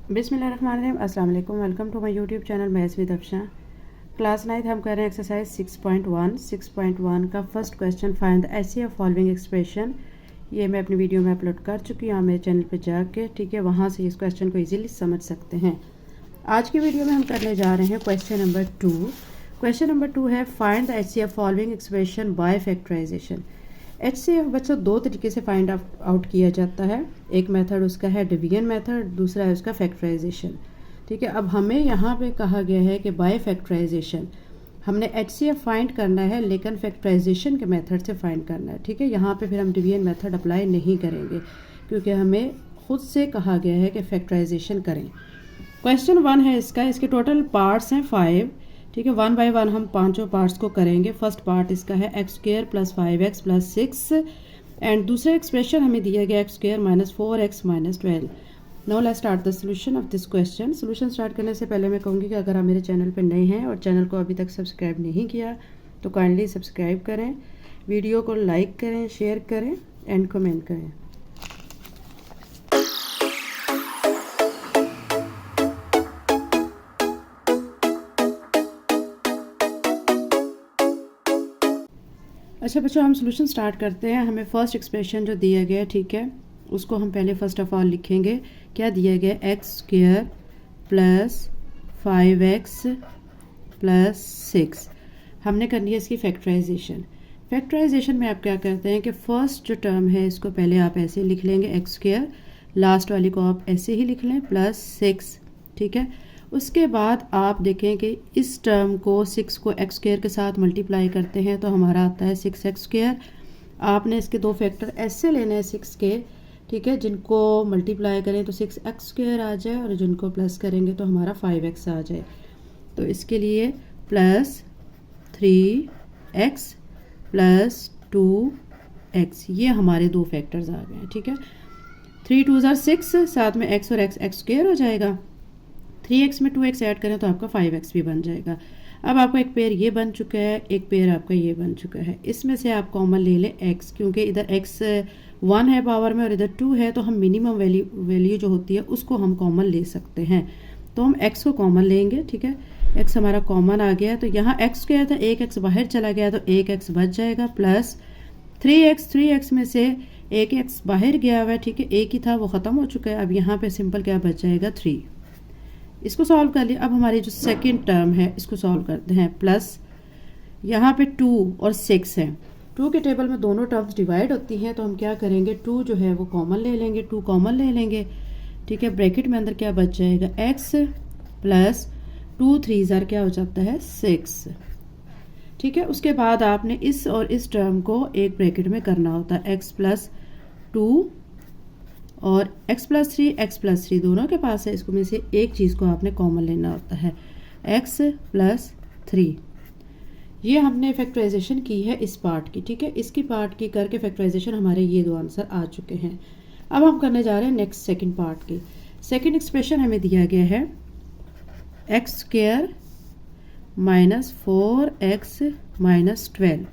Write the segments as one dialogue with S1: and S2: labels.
S1: बिस्मिल्लाहिर्रहमानिर्रहीम। अस्सलाम वालेकुम। Welcome to my YouTube channel maths with Afsha. Class 9 हम कर रहे हैं एक्सरसाइज 6.1 का first question, find the HCF following expression. ये मैं अपनी वीडियो में अपलोड कर चुकी हूँ मेरे चैनल पे जाके, ठीक है, वहाँ से इस क्वेश्चन को इजीली समझ सकते हैं। आज की वीडियो में हम करने जा रहे हैं क्वेश्चन नंबर 2। क्वेश्चन नंबर 2 है find the HCF following expression by factorisation. HCF बच्चों दो तरीके से फाइंड आउट किया जाता है। एक मेथड उसका है डिवीजन मेथड, दूसरा है उसका फैक्टराइजेशन। ठीक है, अब हमें यहाँ पे कहा गया है कि बाय फैक्टराइजेशन हमने एचसीएफ फाइंड करना है, लेकिन फैक्टराइजेशन के मेथड से फाइंड करना है। ठीक है, यहाँ पे फिर हम डिवीजन मेथड अप्लाई नहीं करेंगे क्योंकि हमें खुद से कहा गया है कि फैक्टराइजेशन करें। क्वेश्चन 1 है इसका, इसके टोटल पार्ट्स हैं 5। ठीक है, 1 बाय 1 हम पांचों पार्ट्स को करेंगे। फर्स्ट पार्ट इसका है x square plus 5x plus 6 and दूसरा एक्सप्रेशन हमें दिया गया x square minus 4x minus 12। Now let's start the solution of this question. Solution start करने से पहले मैं कहूँगी कि अगर आप मेरे चैनल पर नए हैं और चैनल को अभी तक सब्सक्राइब नहीं किया तो काइंडली सब्सक्राइब करें, वीडियो को लाइक करें, शेयर करें एंड कमेंट करें। अच्छा बच्चों, हम सोल्यूशन स्टार्ट करते हैं। हमें फर्स्ट एक्सप्रेशन जो दिया गया है, ठीक है, उसको हम पहले फर्स्ट ऑफ ऑल लिखेंगे। क्या दिया गया? X square plus 5x plus 6। हमने करनी है इसकी फैक्टराइजेशन। फैक्टराइजेशन में आप क्या करते हैं कि फर्स्ट जो टर्म है इसको पहले आप ऐसे लिख लेंगे एक्स स्क्र, लास्ट वाली को आप ऐसे ही लिख लें प्लस 6। ठीक है, उसके बाद आप देखें कि इस टर्म को 6 को एक्स स्क्र के साथ मल्टीप्लाई करते हैं तो हमारा आता है 6x स्क्र। आपने इसके दो फैक्टर ऐसे लेने हैं 6 के, ठीक है, जिनको मल्टीप्लाई करें तो 6x स्क्र आ जाए और जिनको प्लस करेंगे तो हमारा 5x आ जाए। तो इसके लिए प्लस 3x प्लस 2x, ये हमारे दो फैक्टर्स आ गए। ठीक है, 3 2 ज़ार 6, साथ में x और x स्क्र हो जाएगा। 3x में 2x ऐड करें तो आपका 5x भी बन जाएगा। अब आपका एक पेयर ये बन चुका है, एक पेयर आपका ये बन चुका है। इसमें से आप कॉमन ले लें x, क्योंकि इधर x 1 है पावर में और इधर 2 है, तो हम मिनिमम वैल्यू जो होती है उसको हम कॉमन ले सकते हैं। तो हम x को कॉमन लेंगे। ठीक है, x हमारा कॉमन आ गया, तो यहाँ x क्या था, एक x बाहर चला गया तो एक x बच जाएगा प्लस 3x में से एक x बाहर गया हुआ है। ठीक है, एक ही था वो ख़त्म हो चुका है। अब यहाँ पे सिंपल क्या बच जाएगा 3। इसको सॉल्व कर लिया। अब हमारी जो सेकंड टर्म है इसको सॉल्व करते हैं। प्लस यहाँ पे 2 और 6 है। 2 के टेबल में दोनों टर्म्स डिवाइड होती हैं तो हम क्या करेंगे, 2 जो है वो कॉमन ले लेंगे, 2 कॉमन ले लेंगे। ठीक है, ब्रैकेट में अंदर क्या बच जाएगा x प्लस 2 3 ज़ार क्या हो जाता है 6। ठीक है, उसके बाद आपने इस और इस टर्म को एक ब्रैकेट में करना होता है, x प्लस 2 और x प्लस 3 दोनों के पास है, इसको में से एक चीज़ को आपने कॉमन लेना होता है, x प्लस 3। ये हमने फैक्टराइजेशन की है इस पार्ट की। ठीक है, इसकी पार्ट की करके फैक्टराइजेशन हमारे ये दो आंसर आ चुके हैं। अब हम करने जा रहे हैं नेक्स्ट सेकंड पार्ट की। सेकंड एक्सप्रेशन हमें दिया गया है x square minus 4x minus 12।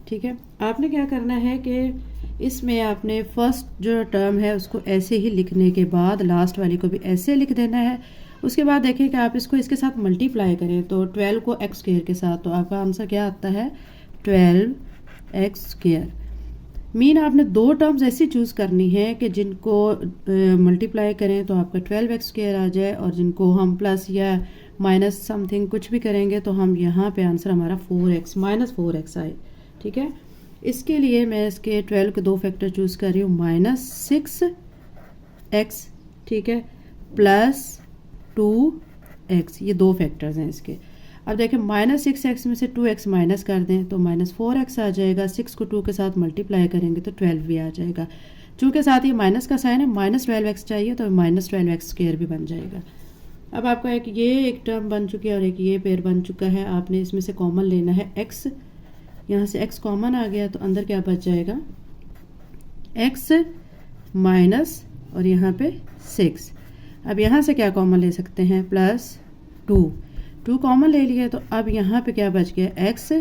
S1: ठीक है, आपने क्या करना है कि इसमें आपने फर्स्ट जो टर्म है उसको ऐसे ही लिखने के बाद लास्ट वाली को भी ऐसे लिख देना है। उसके बाद देखें कि आप इसको इसके साथ मल्टीप्लाई करें तो 12 को एक्स स्क्र के साथ, तो आपका आंसर क्या आता है 12x स्क्र। मीन आपने दो टर्म्स ऐसी चूज़ करनी है कि जिनको मल्टीप्लाई करें तो आपका 12x स्क्र आ जाए, और जिनको हम प्लस या माइनस समथिंग कुछ भी करेंगे तो हम यहाँ पे आंसर हमारा 4x माइनस 4x आए। ठीक है, इसके लिए मैं इसके 12 के दो फैक्टर चूज़ कर रही हूँ, माइनस 6x, ठीक है, प्लस 2x, ये दो फैक्टर्स हैं इसके। अब देखें माइनस 6x में से 2x माइनस कर दें तो माइनस 4x आ जाएगा। 6 को 2 के साथ मल्टीप्लाई करेंगे तो 12 भी आ जाएगा। चूँकि साथ ही माइनस का साइन है, माइनस 12x चाहिए तो माइनस 12x स्क्र भी बन जाएगा। अब आपका एक टर्म बन चुकी है और एक ये पेयर बन चुका है। आपने इसमें से कॉमन लेना है x, यहाँ से x कॉमन आ गया तो अंदर क्या बच जाएगा x माइनस और यहाँ पे 6। अब यहाँ से क्या कॉमन ले सकते हैं, प्लस 2 कॉमन ले लिया तो अब यहाँ पे क्या बच गया x,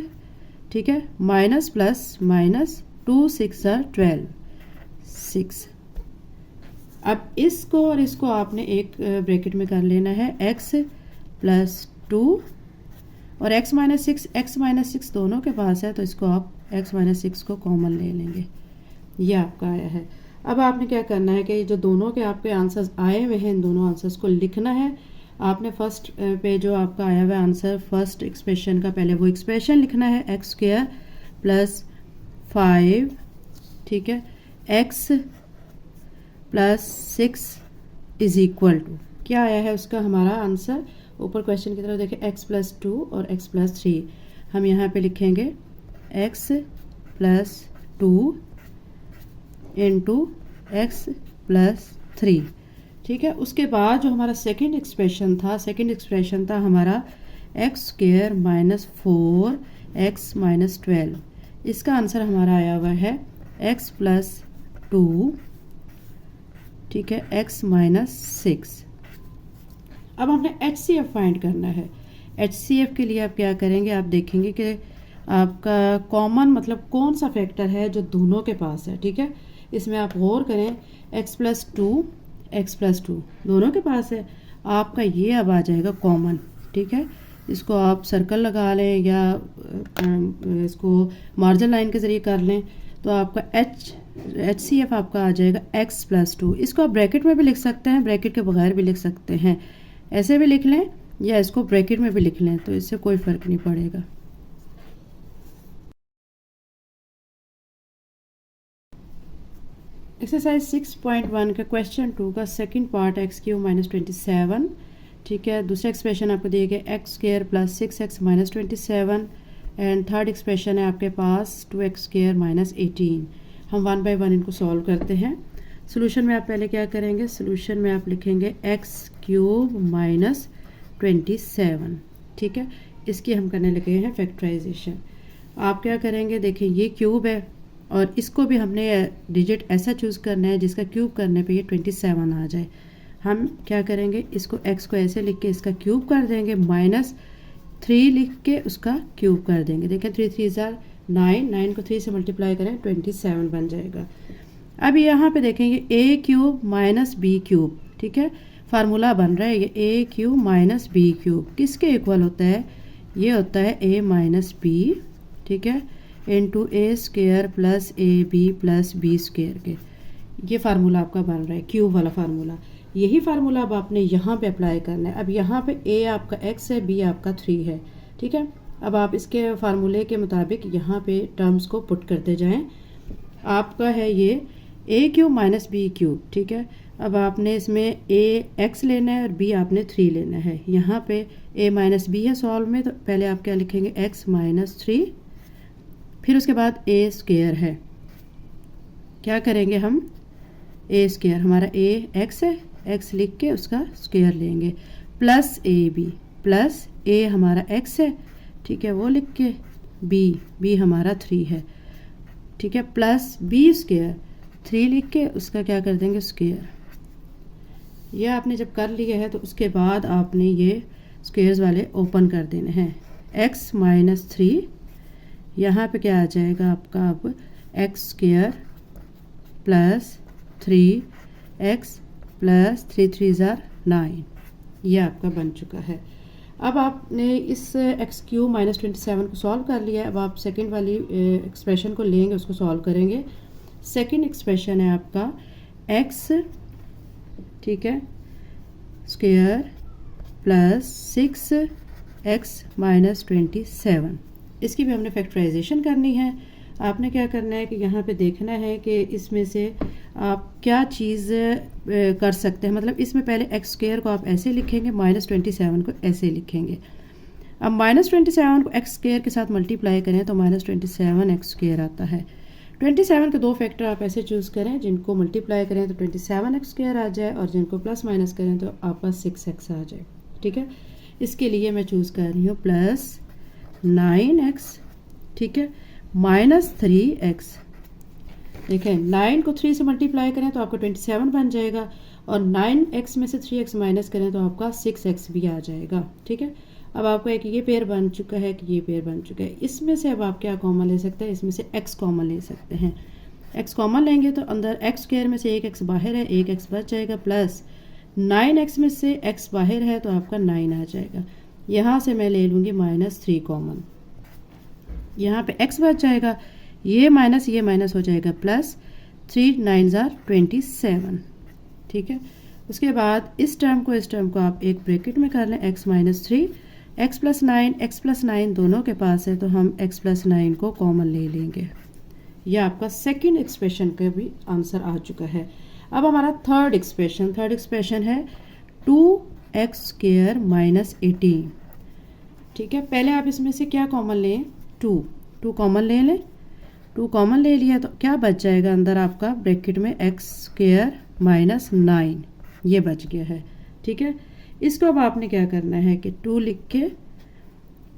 S1: ठीक है, माइनस प्लस माइनस 2 6 ज़ार 12 6। अब इसको और इसको आपने एक ब्रैकेट में कर लेना है, x प्लस 2 और x माइनस सिक्स दोनों के पास है, तो इसको आप x माइनस 6 को कॉमन ले लेंगे। ये आपका आया है। अब आपने क्या करना है कि जो दोनों के आपके आंसर्स आए हुए हैं, इन दोनों आंसर्स को लिखना है। आपने फर्स्ट पे जो आपका आया हुआ आंसर फर्स्ट एक्सप्रेशन का, पहले वो एक्सप्रेशन लिखना है, एक्स स्क्वायर प्लस 5, ठीक है, x plus 6 is equal to, क्या आया है उसका हमारा आंसर, ऊपर क्वेश्चन की तरफ देखें, x प्लस 2 और x प्लस 3। हम यहाँ पे लिखेंगे x plus 2 into x plus 3, ठीक है। उसके बाद जो हमारा सेकंड एक्सप्रेशन था हमारा x square minus 4 x minus 12। इसका आंसर हमारा आया हुआ है x प्लस 2, ठीक है, x माइनस 6। अब हमने HCF फाइंड करना है। HCF के लिए आप क्या करेंगे, आप देखेंगे कि आपका कॉमन मतलब कौन सा फैक्टर है जो दोनों के पास है, ठीक है। इसमें आप गौर करें, x प्लस 2 दोनों के पास है, आपका ये अब आ जाएगा कॉमन, ठीक है। इसको आप सर्कल लगा लें या इसको मार्जिन लाइन के ज़रिए कर लें, तो आपका HCF आपका आ जाएगा x प्लस 2। इसको आप ब्रैकेट में भी लिख सकते हैं, ब्रैकेट के बगैर भी लिख सकते हैं, ऐसे भी लिख लें या इसको ब्रैकेट में भी लिख लें, तो इससे कोई फ़र्क नहीं पड़ेगा। एक्सरसाइज 6.1 का क्वेश्चन 2 का सेकंड पार्ट x³ माइनस 27, ठीक है। दूसरा एक्सप्रेशन आपको दिए गए x square plus 6x minus 27 and third expression है आपके पास 2x स्क्वायर माइनस 18। हम 1 बाय 1 इनको सॉल्व करते हैं। सोल्यूशन में आप पहले क्या करेंगे, सोल्यूशन में आप लिखेंगे x³ माइनस 27, ठीक है। इसकी हम करने लगे हैं फैक्टराइजेशन। आप क्या करेंगे, देखिए ये क्यूब है और इसको भी हमने डिजिट ऐसा चूज़ करना है जिसका क्यूब करने पे ये 27 आ जाए। हम क्या करेंगे, इसको x को ऐसे लिख के इसका क्यूब कर देंगे, माइनस 3 लिख के उसका क्यूब कर देंगे। देखें 3 3 9 को 3 से मल्टीप्लाई करें 27 बन जाएगा। अब यहाँ पे देखेंगे a³ माइनस b³, ठीक है, फार्मूला बन रहा है ये a³ माइनस b³ किसके इक्वल होता है, ये होता है a माइनस b, ठीक है, into a square plus A B plus b square के। ये फार्मूला आपका बन रहा है क्यूब वाला फार्मूला। यही फार्मूला अब आपने यहाँ पे अप्लाई करना है। अब यहाँ पे a आपका x है, b आपका 3 है, ठीक है। अब आप इसके फार्मूले के मुताबिक यहाँ पे टर्म्स को पुट करते जाएं। आपका है ये a³ माइनस b³, ठीक है। अब आपने इसमें a x लेना है और b आपने 3 लेना है। यहाँ पे a माइनस b है सॉल्व में, तो पहले आप क्या लिखेंगे x माइनस 3, फिर उसके बाद a स्क्वायर है, क्या करेंगे हम a स्क्वायर, हमारा a x है, x लिख के उसका स्क्वायर लेंगे, plus A B, plus a हमारा x है, ठीक है, वो लिख के b हमारा 3 है, ठीक है, प्लस b स्क्वायर 3 लिख के उसका क्या कर देंगे स्क्वायर। ये आपने जब कर लिया है तो उसके बाद आपने ये स्क्वायर्स वाले ओपन कर देने हैं। x माइनस 3, यहाँ पे क्या आ जाएगा आपका, अब x square plus 3x plus 3 3 9, ये आपका बन चुका है। अब आपने इस x³ माइनस 27 को सॉल्व कर लिया है। अब आप सेकंड वाली एक्सप्रेशन को लेंगे, उसको सॉल्व करेंगे। सेकंड एक्सप्रेशन है आपका x, ठीक है, स्क्वायर प्लस 6x माइनस 27। इसकी भी हमने फैक्टराइजेशन करनी है। आपने क्या करना है कि यहाँ पे देखना है कि इसमें से आप क्या चीज़ कर सकते हैं। मतलब इसमें पहले एक्स स्क्वायर को आप ऐसे लिखेंगे, माइनस 27 को ऐसे लिखेंगे। अब माइनस 27 को एक्स स्क्वायर के साथ मल्टीप्लाई करें तो माइनस 27 एक्स स्क्वायर आता है। 27 के दो फैक्टर आप ऐसे चूज़ करें, जिनको मल्टीप्लाई करें तो 27 एक्स स्क्वायर आ जाए और जिनको प्लस माइनस करें तो आपका 6x आ जाए, ठीक है। इसके लिए मैं चूज़ कर रही हूँ प्लस 9x, ठीक है, माइनस 3x। देखें 9 को 3 से मल्टीप्लाई करें तो आपका 27 बन जाएगा और 9x में से 3x माइनस करें तो आपका 6x भी आ जाएगा, ठीक है। अब आपका एक ये पेयर बन चुका है कि ये पेयर बन चुका है। इसमें से अब आप क्या कॉमन ले सकते हैं, इसमें से x कॉमन ले सकते हैं। एक्स कॉमन लेंगे तो अंदर एक्स स्क्वायर में से एक एक्स बाहर है, एक एक्स बच जाएगा, प्लस 9x में से x बाहर है तो आपका 9 आ जाएगा। यहाँ से मैं ले लूँगी -3 कॉमन, यहाँ पे x बच जाएगा, ये माइनस हो जाएगा, प्लस 3 9 ज़ार 27। ठीक है, उसके बाद इस टर्म को आप एक ब्रैकेट में कर लें, x -3 x प्लस 9 दोनों के पास है तो हम x प्लस 9 को कॉमन ले लेंगे। यह आपका सेकंड एक्सप्रेशन का भी आंसर आ चुका है। अब हमारा थर्ड एक्सप्रेशन है 2x² - 18। ठीक है, पहले आप इसमें से क्या कॉमन लें, 2 कॉमन ले लें। 2 कॉमन ले लिया तो क्या बच जाएगा अंदर आपका ब्रैकेट में x² - 9 ये बच गया है। ठीक है, इसको अब आपने क्या करना है कि 2 लिख के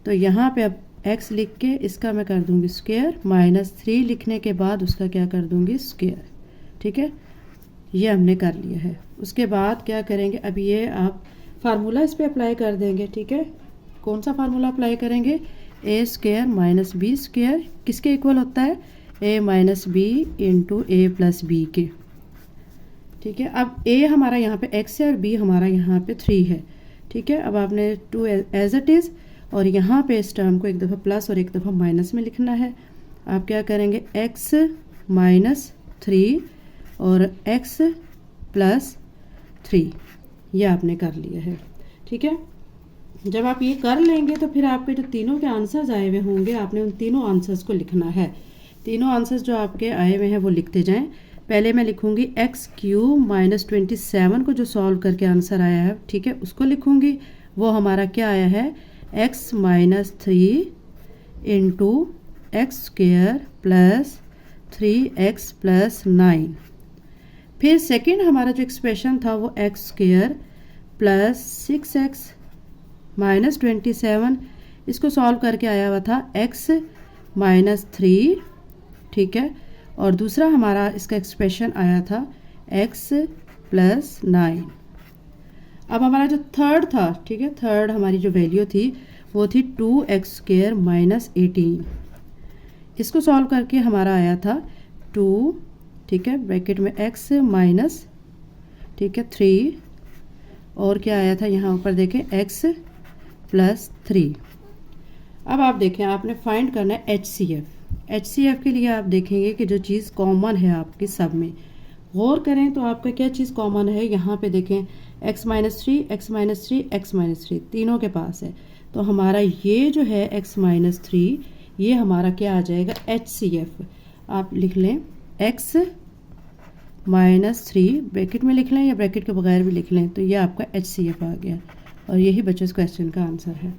S1: तो यहाँ पे अब x लिख के इसका मैं कर दूँगी स्क्वायर, -3 लिखने के बाद उसका क्या कर दूँगी स्क्वायर। ठीक है, ये हमने कर लिया है। उसके बाद क्या करेंगे, अब ये आप फार्मूला इस पे अप्लाई कर देंगे। ठीक है, कौन सा फार्मूला अप्लाई करेंगे, a² - b² किसके इक्वल होता है, a - b into a plus b के। ठीक है, अब a हमारा यहाँ पे x है और b हमारा यहाँ पे 3 है। ठीक है, अब आपने 2 एज इट इज़ और यहाँ पे इस टर्म को एक दफ़ा प्लस और एक दफ़ा माइनस में लिखना है। आप क्या करेंगे, x - 3 और x प्लस 3 ये आपने कर लिया है। ठीक है, जब आप ये कर लेंगे तो फिर आपके जो तीनों के आंसर्स आए हुए होंगे आपने उन तीनों आंसर्स को लिखना है। तीनों आंसर्स जो आपके आए हुए हैं वो लिखते जाएं। पहले मैं लिखूंगी x³ - 27 को जो सॉल्व करके आंसर आया है, ठीक है, उसको लिखूंगी। वो हमारा क्या आया है, x - 3 into x² plus 3x plus 9। फिर सेकंड हमारा जो एक्सप्रेशन था वो x² प्लस 6x - 27, इसको सॉल्व करके आया हुआ था x - 3। ठीक है, और दूसरा हमारा इसका एक्सप्रेशन आया था x प्लस 9। अब हमारा जो थर्ड था, ठीक है, थर्ड हमारी जो वैल्यू थी वो थी 2x² - 18। इसको सॉल्व करके हमारा आया था 2, ठीक है, ब्रैकेट में x माइनस, ठीक है, 3 और क्या आया था यहाँ ऊपर देखें x प्लस 3। अब आप देखें आपने फाइंड करना है HCF के लिए आप देखेंगे कि जो चीज़ कॉमन है आपकी सब में, गौर करें तो आपका क्या चीज़ कॉमन है, यहाँ पे देखें x - 3 x - 3 x - 3 तीनों के पास है। तो हमारा ये जो है x - 3 ये हमारा क्या आ जाएगा, HCF। आप लिख लें x - 3 ब्रैकेट में लिख लें या ब्रैकेट के बगैर भी लिख लें, तो ये आपका HCF आ गया और यही बच्चों इस क्वेश्चन का आंसर है।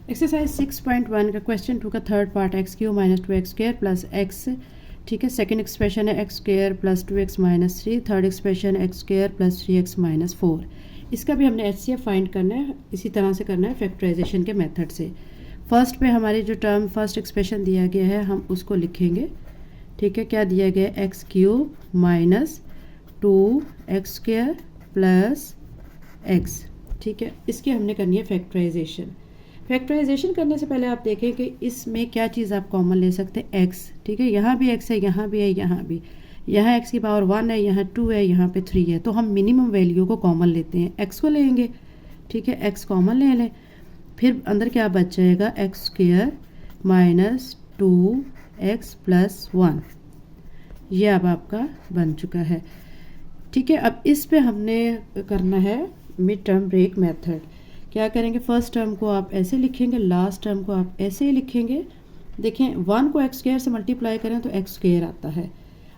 S1: एक्सरसाइज 6.1 का क्वेश्चन 2 का third part x³ - 2x² plus x, ठीक है, सेकंड एक्सप्रेशन है x² plus 2x - 3, third expression x² plus 3x - 4। इसका भी हमने HCF फाइंड करना है, इसी तरह से करना है फैक्टराइजेशन के मेथड से। फर्स्ट पे हमारी जो टर्म फर्स्ट एक्सप्रेशन दिया गया है हम उसको लिखेंगे। ठीक है, क्या दिया गया है, x³ - 2x² प्लस x। ठीक है, इसकी हमने करनी है फैक्टराइजेशन। फैक्टराइजेशन करने से पहले आप देखें कि इसमें क्या चीज़ आप कॉमन ले सकते हैं, x। ठीक है, यहाँ भी x है, यहाँ भी है, यहाँ भी, यहाँ x की पावर 1 है, यहाँ 2 है, यहाँ पे 3 है, तो हम मिनिमम वैल्यू को कॉमन लेते हैं, x को लेंगे। ठीक है, x कॉमन ले लें, फिर अंदर क्या बच जाएगा, x² - 2x प्लस 1। ये अब आपका बन चुका है। ठीक है, अब इस पे हमने करना है मिड टर्म ब्रेक मेथड। क्या करेंगे, फर्स्ट टर्म को आप ऐसे लिखेंगे, लास्ट टर्म को आप ऐसे ही लिखेंगे। देखें 1 को x² से मल्टीप्लाई करें तो x² आता है।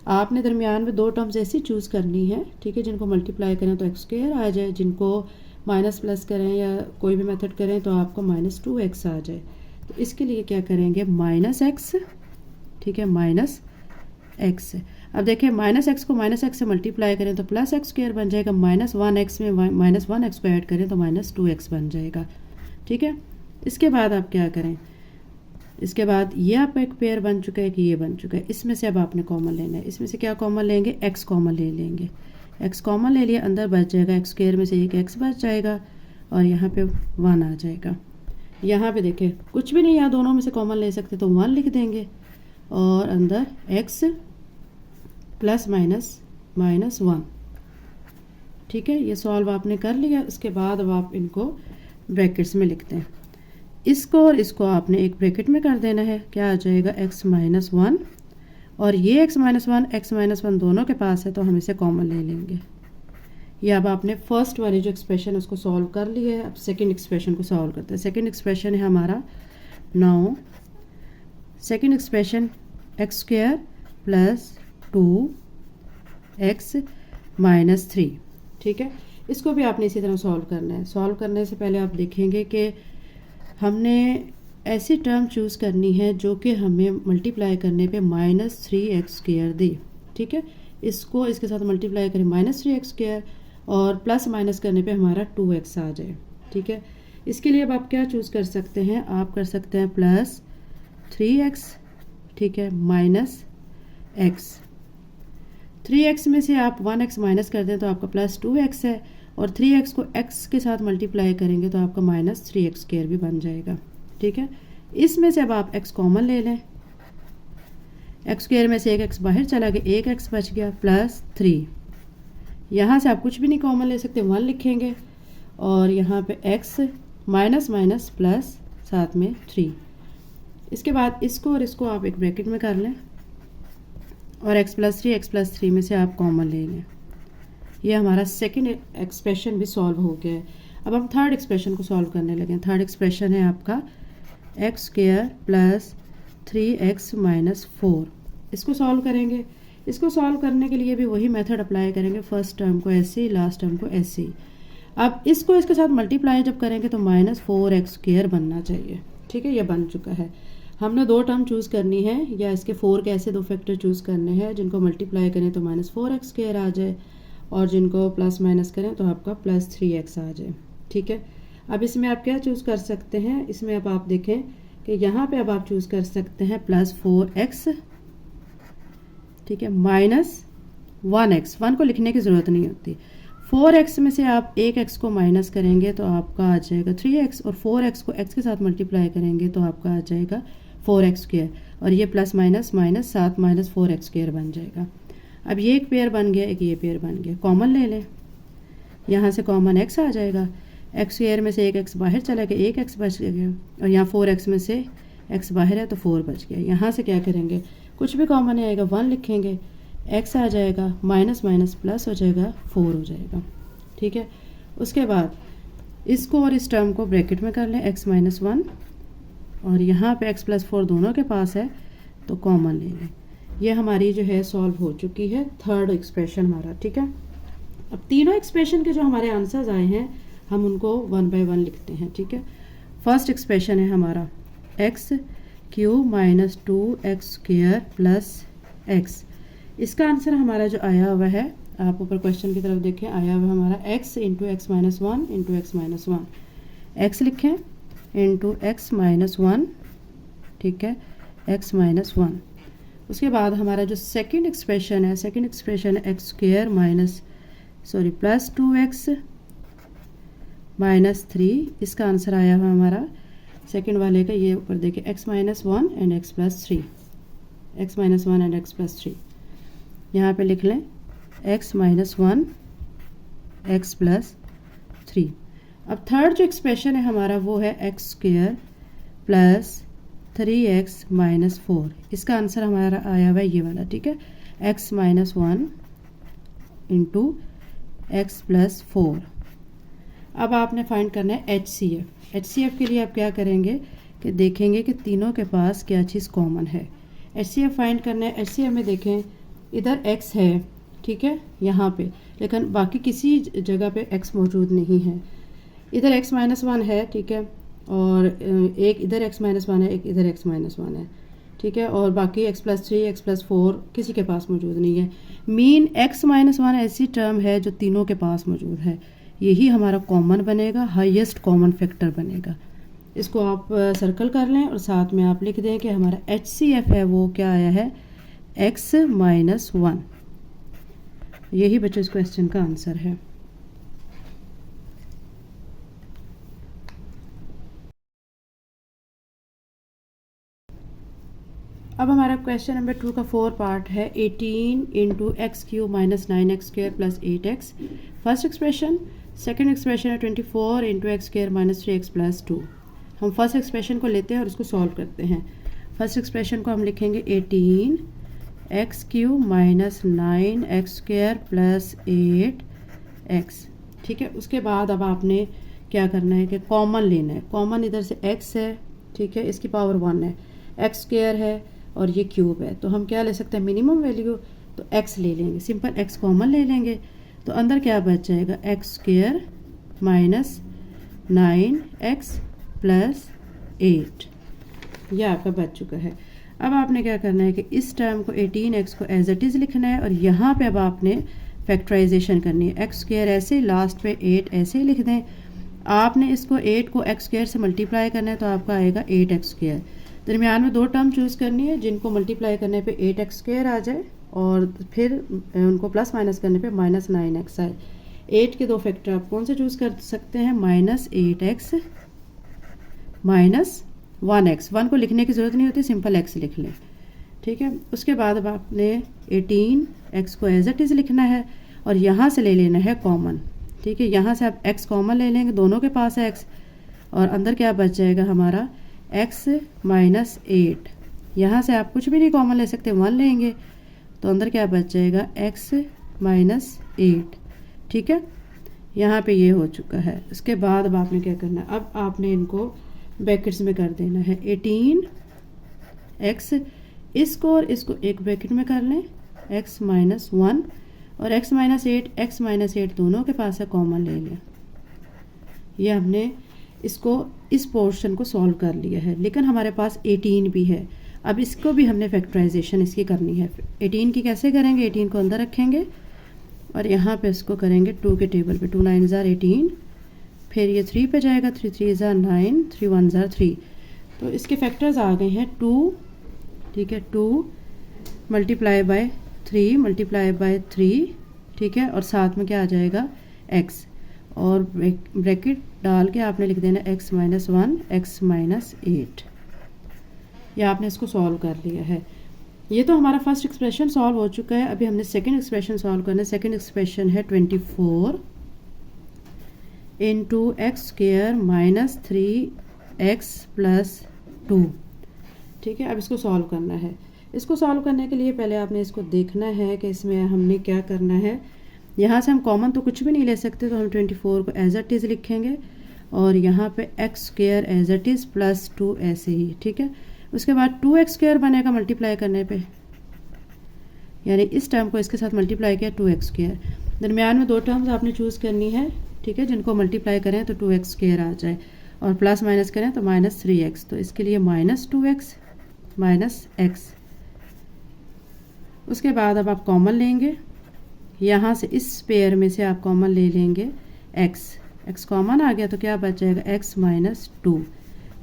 S1: आपने दरमियान में 2 टर्म्स ऐसी चूज़ करनी है, ठीक है, जिनको मल्टीप्लाई करें तो x² आ जाए, जिनको माइनस प्लस करें या कोई भी मेथड करें तो आपको -2x आ जाए। तो इसके लिए क्या करेंगे, -x, ठीक है, -x। अब देखिए -x को -x से मल्टीप्लाई करें तो +x² बन जाएगा, -1x में -1x को ऐड करें तो -2x बन जाएगा। ठीक है, इसके बाद आप क्या करें, इसके बाद ये आपका एक पेयर बन चुका है कि ये बन चुका है, इसमें से अब आपने कॉमन लेना है। इसमें से क्या कॉमन लेंगे, x कॉमन ले लेंगे। x कॉमन ले लिया, अंदर बच जाएगा x² में से एक x बच जाएगा और यहाँ पे 1 आ जाएगा। यहाँ पे देखें कुछ भी नहीं, यहाँ दोनों में से कॉमन ले सकते तो 1 लिख देंगे और अंदर x प्लस माइनस माइनस 1। ठीक है, ये सॉल्व आपने कर लिया। उसके बाद अब आप इनको ब्रैकेट्स में लिखते हैं। इसको और इसको आपने एक ब्रैकेट में कर देना है। क्या आ जाएगा, x माइनस 1 और ये x माइनस 1 दोनों के पास है तो हम इसे कॉमन ले लेंगे। ये अब आपने फर्स्ट वाली जो एक्सप्रेशन उसको सॉल्व कर लिया है। अब सेकंड एक्सप्रेशन को सॉल्व करते हैं। सेकंड एक्सप्रेशन है हमारा 9, second expression x square plus 2x minus 3। ठीक है, इसको भी आपने इसी तरह सॉल्व करना है। सॉल्व करने से पहले आप देखेंगे कि हमने ऐसी टर्म चूज़ करनी है जो कि हमें मल्टीप्लाई करने पे -3x² दे। ठीक है, इसको इसके साथ मल्टीप्लाई करें -3x² और प्लस माइनस करने पे हमारा 2x आ जाए। ठीक है, इसके लिए अब आप क्या चूज़ कर सकते हैं, आप कर सकते हैं +3x, ठीक है, माइनस x। 3x में से आप 1x माइनस कर दें तो आपका +2x है और 3x को x के साथ मल्टीप्लाई करेंगे तो आपका -3x² भी बन जाएगा। ठीक है, इसमें से अब आप x कॉमन ले लें। x² में से एक x बाहर चला गया, एक x बच गया +3। यहाँ से आप कुछ भी नहीं कॉमन ले सकते, 1 लिखेंगे और यहाँ पे x माइनस माइनस प्लस साथ में 3। इसके बाद इसको और इसको आप एक ब्रैकेट में कर लें और x प्लस 3 में से आप कॉमन ले लें। ये हमारा सेकंड एक्सप्रेशन भी सॉल्व हो गया है। अब हम थर्ड एक्सप्रेशन को सॉल्व करने लगे। थर्ड एक्सप्रेशन है आपका x² प्लस 3x माइनस 4। इसको सॉल्व करेंगे। इसको सॉल्व करने के लिए भी वही मेथड अप्लाई करेंगे। फर्स्ट टर्म को ऐसे ही, लास्ट टर्म को ऐसे ही। अब इसको इसके साथ मल्टीप्लाई जब करेंगे तो -4x² बनना चाहिए। ठीक है, ये बन चुका है। हमने दो टर्म चूज़ करनी है या इसके 4 के ऐसे दो फैक्टर चूज़ करने हैं जिनको मल्टीप्लाई करें तो -4x² आ जाए और जिनको प्लस माइनस करें तो आपका +3x आ जाए। ठीक है, अब इसमें आप क्या चूज़ कर सकते हैं, इसमें अब आप देखें कि यहाँ पे अब आप चूज़ कर सकते हैं +4x, ठीक है, -1x। 1 को लिखने की ज़रूरत नहीं होती। 4x में से आप एक x को माइनस करेंगे तो आपका आ जाएगा 3x और 4x को x के साथ मल्टीप्लाई करेंगे तो आपका आ जाएगा 4x² और ये plus minus minus 7 minus 4x² बन जाएगा। अब ये एक पेयर बन गया, एक ये पेयर बन गया। कॉमन ले लें, यहाँ से कॉमन x आ जाएगा। x² में से एक x बाहर चला गया, एक x बच गया और यहाँ 4x में से x बाहर है तो 4 बच गया। यहाँ से क्या करेंगे, कुछ भी कॉमन नहीं आएगा, 1 लिखेंगे, x आ जाएगा, माइनस माइनस प्लस हो जाएगा, 4 हो जाएगा। ठीक है, उसके बाद इसको और इस टर्म को ब्रैकेट में कर लें, x माइनस 1 और यहाँ पे x प्लस 4 दोनों के पास है तो कॉमन ले लें। ये हमारी जो है सॉल्व हो चुकी है थर्ड एक्सप्रेशन हमारा। ठीक है, अब तीनों एक्सप्रेशन के जो हमारे आंसर्स आए हैं हम उनको 1 बाय 1 लिखते हैं। ठीक है, फर्स्ट एक्सप्रेशन है हमारा x³ minus 2x² plus x। इसका आंसर हमारा जो आया हुआ है, आप ऊपर क्वेश्चन की तरफ देखें, आया हुआ हमारा x into x minus 1 into x minus 1। x लिखें इंटू एक्स माइनस 1, ठीक है, x माइनस 1। उसके बाद हमारा जो सेकंड एक्सप्रेशन है, सेकंड एक्सप्रेशन है x² minus plus 2x minus 3। इसका आंसर आया हुआ हमारा सेकंड वाले का, ये ऊपर देखिए, x minus 1 and x plus 3, x minus 1 and x plus 3। यहाँ पे लिख लें x माइनस 1 x प्लस 3। अब थर्ड जो एक्सप्रेशन है हमारा वो है x² प्लस 3x माइनस 4। इसका आंसर हमारा आया हुआ है ये वाला। ठीक है, x minus 1 into x plus 4। अब आपने फाइंड करना है HCF। HCF के लिए आप क्या करेंगे कि देखेंगे कि तीनों के पास क्या चीज़ कॉमन है। HCF फाइंड करना है। HCF में देखें, इधर x है, ठीक है, यहाँ पे, लेकिन बाकी किसी जगह पे x मौजूद नहीं है। इधर x माइनस 1 है, ठीक है, और एक इधर x माइनस 1 है, एक इधर x माइनस 1 है, ठीक है, और बाकी x प्लस 3 x प्लस 4 किसी के पास मौजूद नहीं है। मीन x माइनस 1 ऐसी टर्म है जो तीनों के पास मौजूद है, यही हमारा कॉमन बनेगा, हाईएस्ट कॉमन फैक्टर बनेगा। इसको आप सर्कल कर लें और साथ में आप लिख दें कि हमारा HCF है वो क्या आया है, x माइनस 1। यही बच्चों इस क्वेश्चन का आंसर है। अब हमारा क्वेश्चन नंबर 2 का 4 पार्ट है 18 into x cube minus 9x square plus 8x। First expression. Second expression है 24 into x square minus 3x plus 2। हम फर्स्ट एक्सप्रेशन को लेते हैं और उसको सॉल्व करते हैं। फर्स्ट एक्सप्रेशन को हम लिखेंगे 18 x cube minus 9x square plus 8x। ठीक है, उसके बाद अब आपने क्या करना है कि कॉमन लेना है। कॉमन इधर से x है, ठीक है, इसकी पावर 1 है, एक्स स्क्वायर है और ये क्यूब है, तो हम क्या ले सकते हैं मिनिमम वैल्यू, तो x ले लेंगे, सिंपल x कॉमन ले लेंगे, तो अंदर क्या बच जाएगा x square minus 9x plus 8, ये आपका बच चुका है। अब आपने क्या करना है कि इस टर्म को 18x को एज इट इज़ लिखना है और यहाँ पे अब आपने फैक्टराइजेशन करनी है। एक्स स्क्वायर ऐसे, लास्ट पे 8 ऐसे ही लिख दें। आपने इसको 8 को x स्क्वायर से मल्टीप्लाई करना है तो आपका आएगा 8x स्क्वायर। दरमियान में दो टर्म चूज़ करनी है जिनको मल्टीप्लाई करने पे 8x स्क्वायर आ जाए और फिर उनको प्लस माइनस करने पे माइनस 9x आए। 8 के दो फैक्टर आप कौन से चूज़ कर सकते हैं, माइनस 8x माइनस 1x। 1 को लिखने की ज़रूरत नहीं होती, सिंपल x लिख लें। ठीक है, उसके बाद अब आपने 18x को एज इट इज़ लिखना है और यहाँ से ले लेना है कॉमन। ठीक है, यहाँ से आप x कॉमन ले लेंगे, दोनों के पास है x, और अंदर क्या बच जाएगा हमारा x माइनस 8। यहाँ से आप कुछ भी नहीं कॉमन ले सकते, 1 लेंगे तो अंदर क्या बच जाएगा x माइनस 8। ठीक है, यहाँ पे ये हो चुका है। उसके बाद अब आपने क्या करना है, अब आपने इनको ब्रैकेट्स में कर देना है। 18x, इसको और इसको एक ब्रैकेट में कर लें, x माइनस 1 और x माइनस 8 दोनों के पास है, कॉमन ले लें। ये हमने इसको इस पोर्शन को सॉल्व कर लिया है, लेकिन हमारे पास 18 भी है। अब इसको भी हमने फैक्टराइजेशन इसकी करनी है। 18 की कैसे करेंगे, 18 को अंदर रखेंगे और यहाँ पे इसको करेंगे 2 के टेबल पे, 2 9 ज़ार 18, फिर ये 3 पे जाएगा, 3 3 ज़ार 9, 3 1 ज़ार 3। तो इसके फैक्टर्स आ गए हैं 2, ठीक है, 2 मल्टीप्लाई बाय 3 मल्टीप्लाई बाय 3, ठीक है, और साथ में क्या आ जाएगा x, और ब्रैकेट डाल के आपने लिख देना x माइनस 1 x माइनस 8। या आपने इसको सॉल्व कर लिया है। ये तो हमारा फर्स्ट एक्सप्रेशन सॉल्व हो चुका है। अभी हमने सेकंड एक्सप्रेशन सॉल्व करना है। सेकंड एक्सप्रेशन है 24 into x square minus 3x plus 2। ठीक है, अब इसको सॉल्व करना है। इसको सॉल्व करने के लिए पहले आपने इसको देखना है कि इसमें हमने क्या करना है। यहाँ से हम कॉमन तो कुछ भी नहीं ले सकते, तो हम 24 को एज इट इज़ लिखेंगे और यहाँ पे x square as it is plus 2 ऐसे ही। ठीक है, उसके बाद 2x स्क्वायर बनेगा मल्टीप्लाई करने पे, यानी इस टर्म को इसके साथ मल्टीप्लाई किया 2x स्क्वायर। दरमियान में दो टर्म्स आपने चूज़ करनी है, ठीक है, जिनको मल्टीप्लाई करें तो 2x स्क्वायर आ जाए और प्लस माइनस करें तो माइनस 3x। तो इसके लिए माइनस 2x माइनस x। उसके बाद अब आप कॉमन लेंगे, यहाँ से इस पेयर में से आप कॉमन ले लेंगे x कॉमन आ गया तो क्या बच जाएगा x माइनस 2।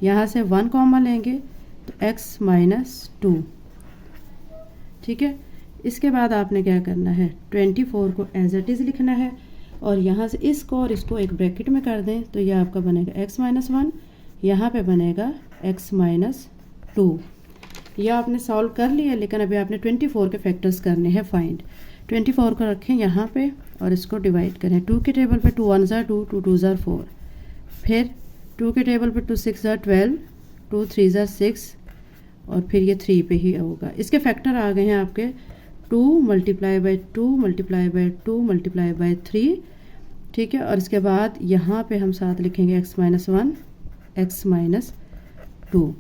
S1: यहाँ से 1 कॉमन लेंगे तो x माइनस 2। ठीक है, इसके बाद आपने क्या करना है, 24 को एज इट इज़ लिखना है और यहाँ से इसको और इसको एक ब्रैकेट में कर दें तो यह आपका बनेगा x माइनस 1, यहाँ पे बनेगा x माइनस 2। यह आपने सॉल्व कर लिया, लेकिन अभी आपने 24 के फैक्टर्स करने हैं फाइंड। 24 को रखें यहाँ पे और इसको डिवाइड करें। 2 के टेबल पे 2 1 ज़ार 2, 2 2 ज़ार 4, फिर 2 के टेबल पे 2 6 ज़ार 12, 2 3 ज़ार 6 और फिर ये 3 पे ही होगा। इसके फैक्टर आ गए हैं आपके 2 multiply by 2 multiply by 2 multiply by 3। ठीक है, और इसके बाद यहाँ पे हम साथ लिखेंगे x माइनस 1 x माइनस 2।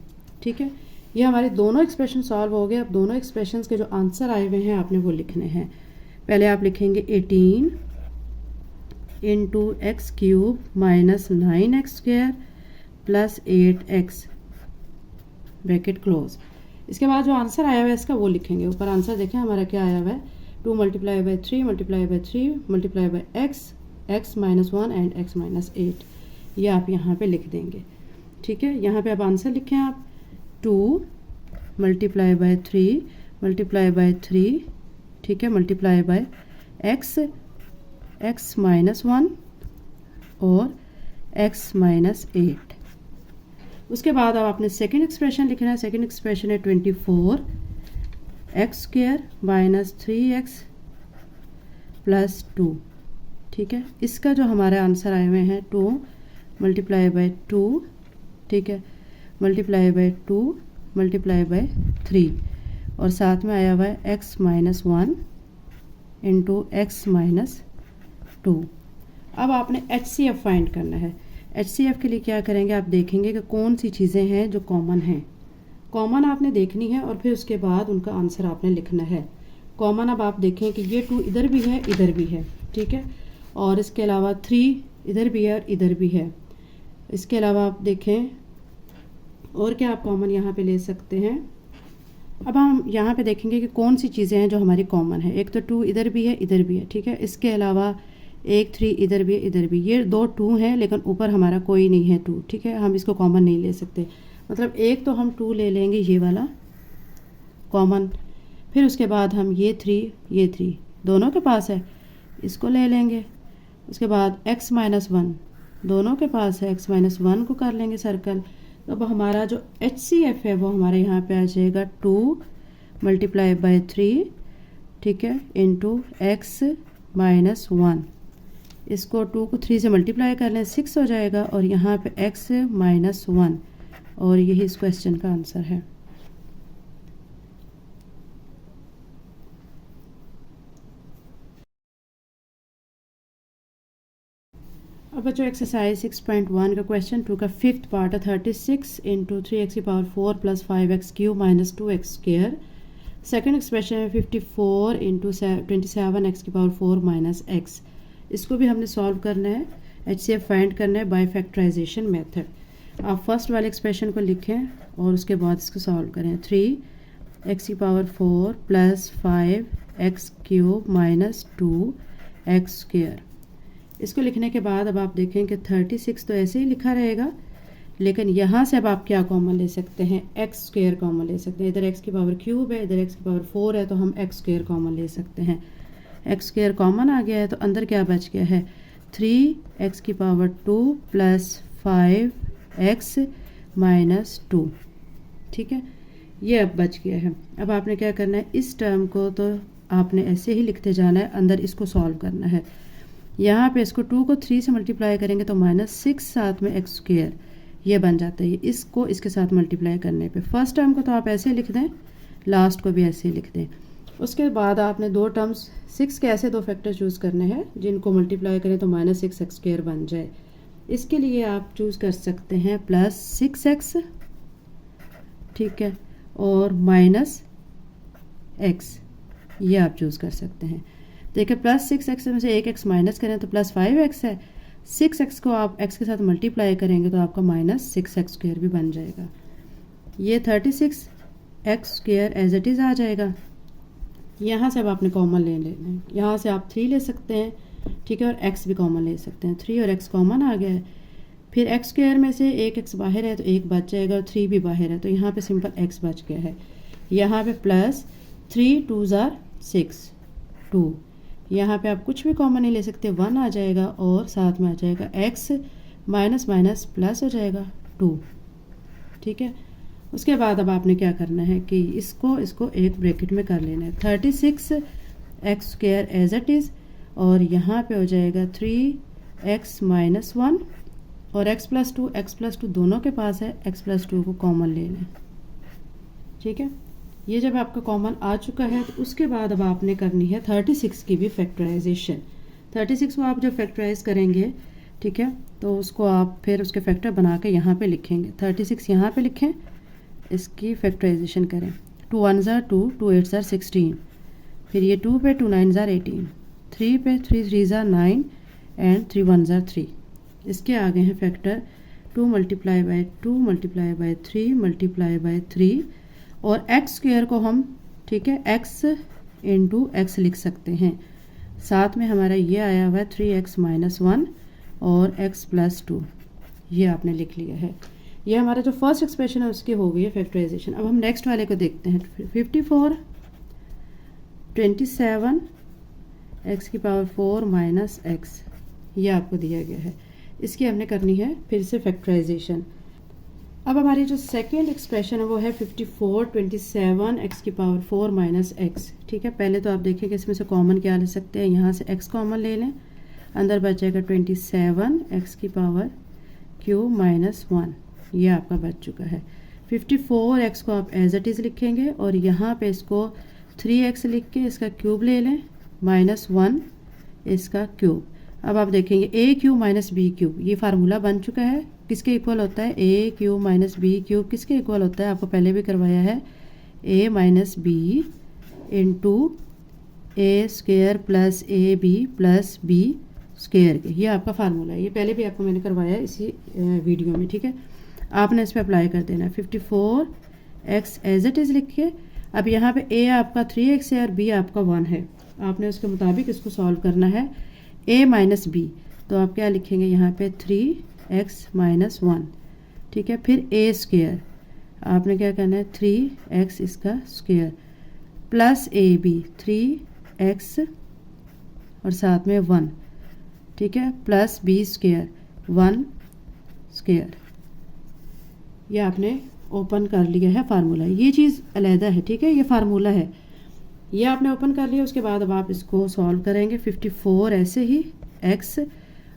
S1: ठीक है, ये हमारे दोनों एक्सप्रेशन सॉल्व हो गए। अब दोनों एक्सप्रेशंस के जो आंसर आए हुए हैं आपने वो लिखने हैं। पहले आप लिखेंगे 18 into x cube minus 9x square plus 8x bracket close. इसके बाद जो आंसर आया हुआ है इसका वो लिखेंगे। ऊपर आंसर देखें हमारा क्या आया हुआ है, 2 multiply by 3 multiply by 3 multiply by x minus 1 and x minus 8। ये आप यहाँ पे लिख देंगे। ठीक है, यहाँ पे अब आंसर लिखें आप 2 मल्टीप्लाई बाय 3 मल्टीप्लाई बाय 3, ठीक है, मल्टीप्लाई बाय x माइनस 1 और x माइनस 8। उसके बाद अब आपने सेकेंड एक्सप्रेशन लिखना है। सेकेंड एक्सप्रेशन है 24 x square minus 3x plus 2। ठीक है, इसका जो हमारे आंसर आए हुए हैं 2 मल्टीप्लाई बाय 2, ठीक है, मल्टीप्लाई बाय 2 मल्टीप्लाई बाय 3 और साथ में आया हुआ है x minus 1 into x minus 2। अब आपने HCF फाइंड करना है। HCF के लिए क्या करेंगे, आप देखेंगे कि कौन सी चीज़ें हैं जो कॉमन हैं। कॉमन आपने देखनी है और फिर उसके बाद उनका आंसर आपने लिखना है। कॉमन अब आप देखें कि ये 2 इधर भी है, इधर भी है, ठीक है, और इसके अलावा 3 इधर भी है और इधर भी है। इसके अलावा आप देखें और क्या आप कॉमन यहाँ पे ले सकते हैं। अब हम यहाँ पे देखेंगे कि कौन सी चीज़ें हैं जो हमारी कॉमन है। एक तो 2 इधर भी है, इधर भी है, ठीक है। इसके अलावा एक 3 इधर भी है, इधर भी। ये 2 2 हैं लेकिन ऊपर हमारा कोई नहीं है 2, ठीक है, हम इसको कॉमन नहीं ले सकते। मतलब एक तो हम 2 ले लेंगे ये वाला कॉमन, फिर उसके बाद हम ये 3 दोनों के पास है, इसको ले लेंगे। उसके बाद x माइनस 1 दोनों के पास है, x माइनस 1 को कर लेंगे सर्कल। तो अब हमारा जो HCF है वो हमारे यहाँ पे आ जाएगा 2 मल्टीप्लाई बाय 3, ठीक है, इंटू एक्स माइनस 1। इसको 2 को 3 से मल्टीप्लाई कर लें 6 हो जाएगा और यहाँ पे x माइनस 1 और यही इस क्वेश्चन का आंसर है। अब बच्चों एक्सरसाइज 6.1 का क्वेश्चन 2 का 5th पार्ट है 36 इंटू 3x की power 4 plus 5x cube minus 2x square. Second expression है 54 इंटू 27x की पावर 4 माइनस x। इसको भी हमने सॉल्व करना है, HCF फाइंड करना है बाय फैक्टराइजेशन मेथड। आप फर्स्ट वाले एक्सप्रेशन को लिखें और उसके बाद इसको सॉल्व करें। 3x की power 4 plus 5x cube minus 2x square. इसको लिखने के बाद अब आप देखें कि 36 तो ऐसे ही लिखा रहेगा, लेकिन यहाँ से अब आप क्या कॉमन ले सकते हैं, एक्स स्क्वायर कॉमन ले सकते हैं। इधर एक्स की पावर क्यूब है, इधर एक्स की पावर 4 है, तो हम एक्स स्क्वायर कॉमन ले सकते हैं। एक्स स्क्वायर कॉमन आ गया है तो अंदर क्या बच गया है 3x की पावर 2 प्लस 5x माइनस 2, ठीक है, ये अब बच गया है। अब आपने क्या करना है, इस टर्म को तो आपने ऐसे ही लिखते जाना है, अंदर इसको सॉल्व करना है। यहाँ पे इसको 2 को 3 से मल्टीप्लाई करेंगे तो -6 साथ में x स्क्वायर ये बन जाता है। इसको इसके साथ मल्टीप्लाई करने पे फर्स्ट टर्म को तो आप ऐसे लिख दें, लास्ट को भी ऐसे लिख दें। उसके बाद आपने दो टर्म्स 6 के ऐसे दो फैक्टर चूज़ करने हैं जिनको मल्टीप्लाई करें तो -6x स्क्वायर बन जाए। इसके लिए आप चूज़ कर सकते हैं +6x, ठीक है, और -x, ये आप चूज़ कर सकते हैं। देखिए +6x में से एक x माइनस करें तो +5x है। 6x को आप x के साथ मल्टीप्लाई करेंगे तो आपका -6x स्क्वायर भी बन जाएगा। ये 36x square as it is आ जाएगा। यहाँ से अब आपने कॉमन ले लेना है, यहाँ से आप 3 ले सकते हैं, ठीक है, और x भी कॉमन ले सकते हैं। 3 और x कॉमन आ गया है। फिर x स्क्वायर में से एक x बाहर है तो एक बच जाएगा और 3 भी बाहर है तो यहाँ पे सिंपल x बच गया है। यहाँ पे +3 2 6 2, यहाँ पे आप कुछ भी कॉमन नहीं ले सकते, 1 आ जाएगा और साथ में आ जाएगा x माइनस माइनस प्लस हो जाएगा 2, ठीक है। उसके बाद अब आपने क्या करना है कि इसको एक ब्रैकेट में कर लेना है। 36x square as it is और यहाँ पे हो जाएगा 3x माइनस 1 और x प्लस 2 दोनों के पास है, x प्लस 2 को कॉमन ले लें, ठीक है। ये जब आपका कॉमन आ चुका है तो उसके बाद अब आपने करनी है 36 की भी फैक्टराइजेशन। 36 को आप जब फैक्टराइज करेंगे, ठीक है, तो उसको आप फिर उसके फैक्टर बना के यहाँ पे लिखेंगे। 36 यहाँ पे लिखें, इसकी फैक्टराइजेशन करें। 2 1 2, 2 8 16, फिर ये 2 पे 2 9 18, 3 पे 3 3 9 एंड 3 1 3। इसके आगे हैं factor 2 multiply by 2 multiply by 3 multiply by 3 और x स्क्वायर को हम, ठीक है, x इंटू एक्स लिख सकते हैं। साथ में हमारा ये आया हुआ है 3x माइनस 1 और x प्लस 2, ये आपने लिख लिया है। ये हमारा जो फर्स्ट एक्सप्रेशन है उसकी हो गई है फैक्टराइजेशन। अब हम नेक्स्ट वाले को देखते हैं। 54 27 x की पावर 4 माइनस x, ये आपको दिया गया है। इसकी हमने करनी है फिर से फैक्टराइजेशन। अब हमारी जो सेकेंड एक्सप्रेशन है वो है 54 27 x की पावर 4 माइनस एक्स। ठीक है, पहले तो आप देखें कि इसमें से कॉमन क्या ले सकते हैं, यहाँ से x कॉमन ले लें, अंदर बचेगा 27 x की पावर क्यूब माइनस 1, ये आपका बच चुका है। 54x को आप एज इट इज़ लिखेंगे और यहाँ पे इसको 3x लिख के इसका क्यूब ले लें माइनस 1 इसका क्यूब। अब आप देखेंगे A cube minus B cube, ये फार्मूला बन चुका है, किसके इक्वल होता है, A cube minus B cube किसके इक्वल होता है, आपको पहले भी करवाया है, A minus B into A square plus A B plus B square के, ये आपका फार्मूला है, ये पहले भी आपको मैंने करवाया है इसी वीडियो में। ठीक है, आपने इस पर अप्लाई कर देना है। 54x एज इट इज़ लिखिए। अब यहाँ पे a आपका 3x है और b आपका 1 है, आपने उसके मुताबिक इसको सॉल्व करना है। a माइनस बी, तो आप क्या लिखेंगे यहाँ पे 3x माइनस 1। ठीक है, फिर a स्क्वेयर, आपने क्या करना है 3x इसका square plus A B 3x और साथ में 1। ठीक है, प्लस b स्क्वेयर 1 स्क्वेयर, ये आपने ओपन कर लिया है फार्मूला, ये चीज़ अलहदा है। ठीक है, ये फार्मूला है, ये आपने ओपन कर लिया। उसके बाद अब आप इसको सॉल्व करेंगे। 54 ऐसे ही x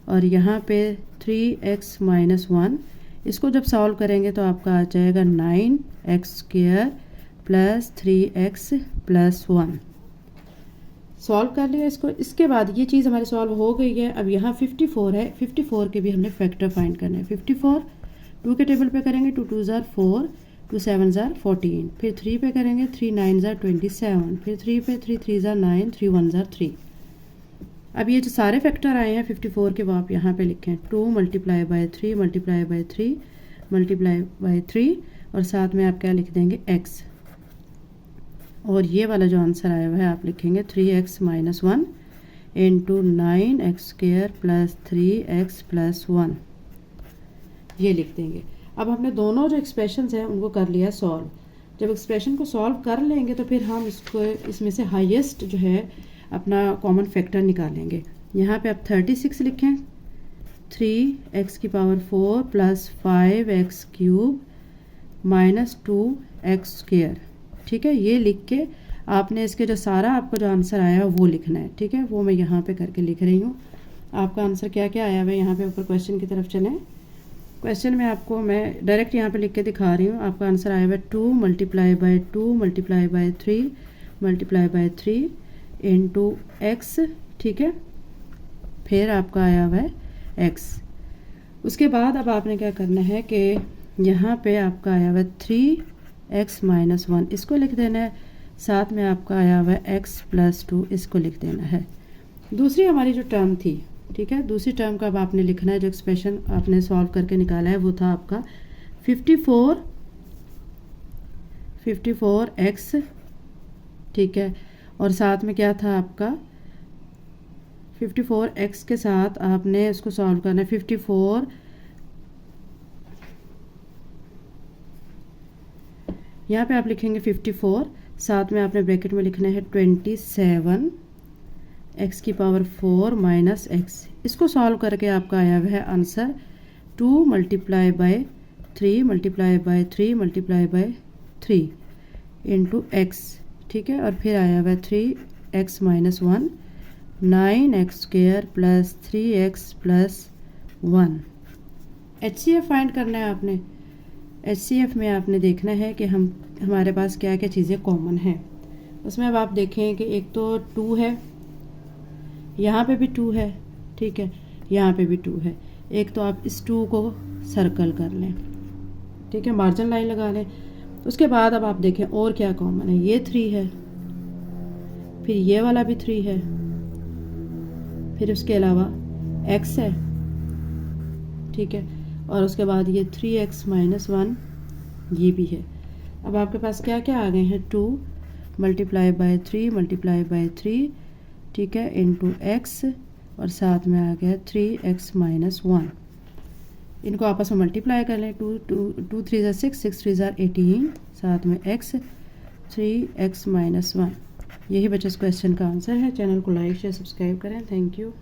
S1: और यहाँ पे 3x माइनस 1, इसको जब सॉल्व करेंगे तो आपका आ जाएगा 9x square plus 3x plus 1। Solve कर लिया इसको। इसके बाद ये चीज़ हमारी सॉल्व हो गई है। अब यहाँ 54 है, 54 के भी हमने फैक्टर फाइंड करना है। 54 2 के टेबल पे करेंगे, 2 2 ज़ार 4, 2 7 ज़ार 14, फिर 3 पे करेंगे, 3 9 ज़ार 27, फिर 3 पे 3 3 ज़ार 9, 3 1 ज़ार 3। अब ये जो सारे फैक्टर आए हैं 54 के वो आप यहाँ पे लिखें, 2 multiply by 3 multiply by 3 multiply by 3 और साथ में आप क्या लिख देंगे x, और ये वाला जो आंसर आया हुआ है आप लिखेंगे 3x minus 1 into 9x square plus 3x plus 1, ये लिख देंगे। अब हमने दोनों जो एक्सप्रेशंस हैं उनको कर लिया सॉल्व। जब एक्सप्रेशन को सॉल्व कर लेंगे तो फिर हम इसको इसमें से हाईएस्ट जो है अपना कॉमन फैक्टर निकालेंगे। यहाँ पे आप 36 लिखें, 3x की power 4 plus 5x cube minus 2x square. ठीक है, ये लिख के आपने इसके जो सारा आपको जो आंसर आया है वो लिखना है। ठीक है, वो मैं यहाँ पे करके लिख रही हूँ। आपका आंसर क्या क्या आया हुआ है, यहाँ पे ऊपर क्वेश्चन की तरफ चलें। क्वेश्चन में आपको मैं डायरेक्ट यहाँ पे लिख के दिखा रही हूँ। आपका आंसर आया हुआ है 2 multiply by 2 multiply by 3 multiply by 3 into x. ठीक है, फिर आपका आया हुआ है x। उसके बाद अब आपने क्या करना है कि यहाँ पे आपका आया हुआ है 3x माइनस 1, इसको लिख देना है, साथ में आपका आया हुआ है x प्लस 2, इसको लिख देना है। दूसरी हमारी जो टर्म थी, ठीक है, दूसरी टर्म का अब आपने लिखना है। जो एक्सप्रेशन आपने सॉल्व करके निकाला है वो था आपका 54x। ठीक है, और साथ में क्या था आपका 54x के साथ आपने उसको सॉल्व करना है 54, यहाँ पे आप लिखेंगे 54, साथ में आपने ब्रैकेट में लिखना है 27 x की पावर 4 माइनस x। इसको सॉल्व करके आपका आया हुआ है answer 2 multiply by 3 multiply by 3 multiply by 3 into x। ठीक है, और फिर आया हुआ है 3x minus 1 9x square plus 3x plus 1। HCF find करना है आपने। HCF में आपने देखना है कि हमारे पास क्या क्या चीज़ें कॉमन हैं। उसमें अब आप देखें कि एक तो 2 है, यहाँ पे भी 2 है, ठीक है, यहाँ पे भी 2 है। एक तो आप इस 2 को सर्कल कर लें, ठीक है, मार्जिन लाइन लगा लें। उसके बाद अब आप देखें और क्या कॉमन है, ये 3 है, फिर ये वाला भी 3 है, फिर उसके अलावा x है, ठीक है, और उसके बाद ये 3x माइनस 1 ये भी है। अब आपके पास क्या क्या आ गए हैं, 2 मल्टीप्लाई बाय 3 मल्टीप्लाई बाय 3, ठीक है, इंटू x, और साथ में आ गया 3x माइनस 1। इनको आपस में मल्टीप्लाई कर लें, 2 3 ज़ा 6, 6 3 ज़ा 18, साथ में x 3x माइनस 1। यही बच्चे इस क्वेश्चन का आंसर है। चैनल को लाइक शेयर सब्सक्राइब करें। Thank you.